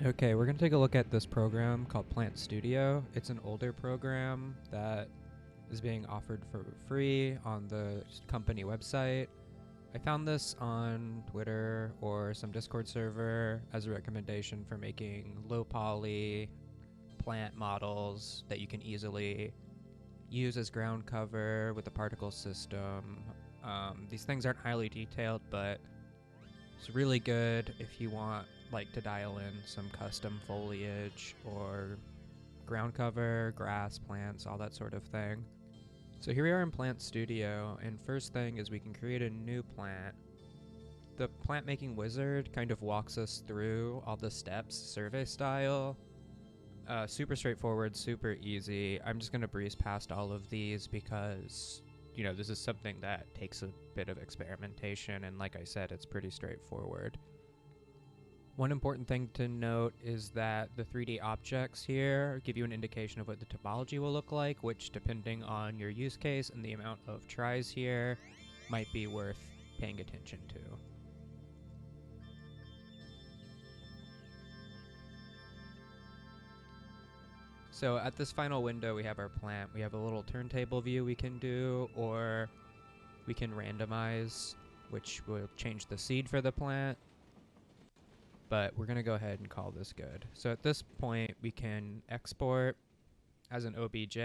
Okay, we're going to take a look at this program called Plant Studio. It's an older program that is being offered for free on the company website. I found this on Twitter or some Discord server as a recommendation for making low poly plant models that you can easily use as ground cover with the particle system. These things aren't highly detailed, but it's really good if you want like to dial in some custom foliage or ground cover, grass, plants, all that sort of thing. So here we are in Plant Studio, and first thing is we can create a new plant. The plant making wizard kind of walks us through all the steps, survey style. Super straightforward, super easy. I'm just going to breeze past all of these because, this is something that takes a bit of experimentation, and like I said, it's pretty straightforward. One important thing to note is that the 3D objects here give you an indication of what the topology will look like, which, depending on your use case and the amount of tries here, might be worth paying attention to. So at this final window, we have our plant. We have a little turntable view we can do, or we can randomize, which will change the seed for the plant. But we're going to go ahead and call this good. So at this point, we can export as an OBJ.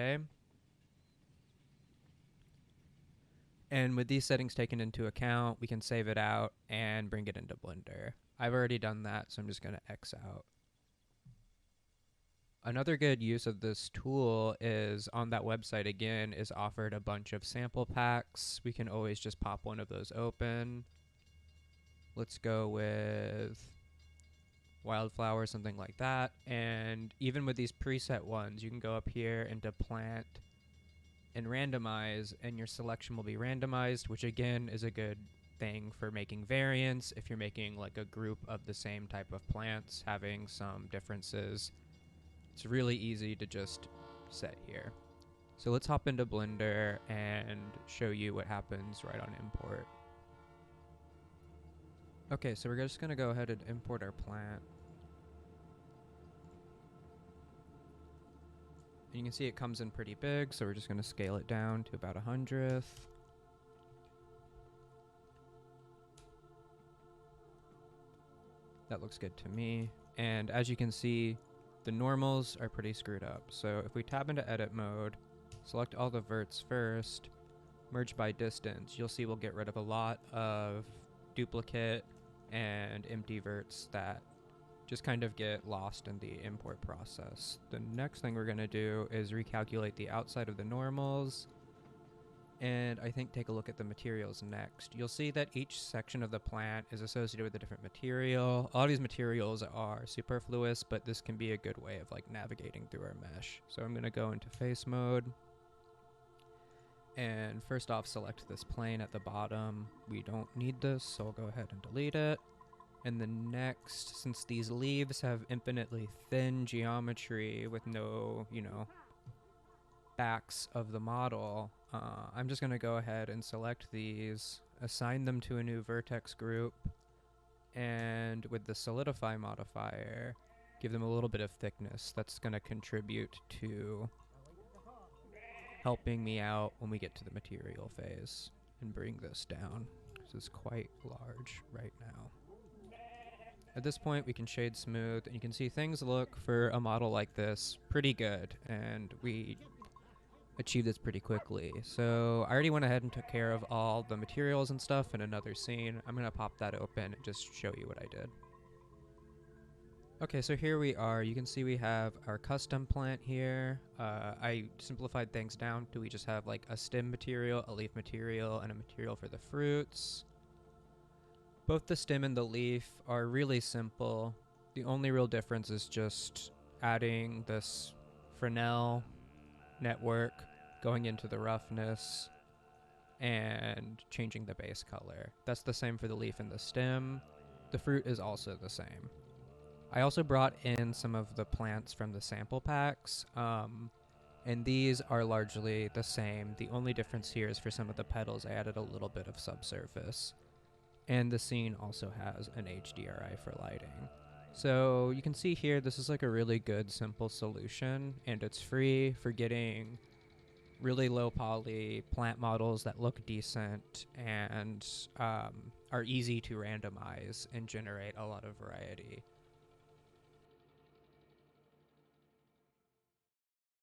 And with these settings taken into account, we can save it out and bring it into Blender. I've already done that, so I'm just going to X out. Another good use of this tool is on that website again is offered a bunch of sample packs. We can always just pop one of those open. Let's go with wildflower, something like that. And even with these preset ones, you can go up here into plant and randomize, and your selection will be randomized, which again is a good thing for making variants. If you're making like a group of the same type of plants, having some differences, it's really easy to just set here. So let's hop into Blender and show you what happens right on import. Okay, so we're just going to go ahead and import our plant. And you can see it comes in pretty big, so we're just going to scale it down to about 100th. That looks good to me. And as you can see, the normals are pretty screwed up. So if we tab into edit mode, select all the verts first, merge by distance, you'll see we'll get rid of a lot of duplicate and empty verts that just kind of get lost in the import process. The next thing we're going to do is recalculate the outside of the normals, and I think take a look at the materials next. You'll see that each section of the plant is associated with a different material. A lot of these materials are superfluous, but this can be a good way of like navigating through our mesh. So I'm going to go into face mode, and first off select this plane at the bottom. We don't need this, so I'll go ahead and delete it. And then next, since these leaves have infinitely thin geometry with no, backs of the model, I'm just going to go ahead and select these, assign them to a new vertex group, and with the solidify modifier, give them a little bit of thickness. That's going to contribute to helping me out when we get to the material phase and bring this down. This is quite large right now. At this point, we can shade smooth, and you can see things look, for a model like this, pretty good, and we achieved this pretty quickly. So I already went ahead and took care of all the materials and stuff in another scene. I'm going to pop that open and just show you what I did. Okay, so here we are. You can see we have our custom plant here. I simplified things down to we just have like a stem material, a leaf material, and a material for the fruits. Both the stem and the leaf are really simple. The only real difference is just adding this Fresnel network, going into the roughness, and changing the base color. That's the same for the leaf and the stem. The fruit is also the same. I also brought in some of the plants from the sample packs, and these are largely the same. The only difference here is for some of the petals, I added a little bit of subsurface. And the scene also has an HDRI for lighting. So you can see here, this is like a really good simple solution, and it's free for getting really low poly plant models that look decent and are easy to randomize and generate a lot of variety.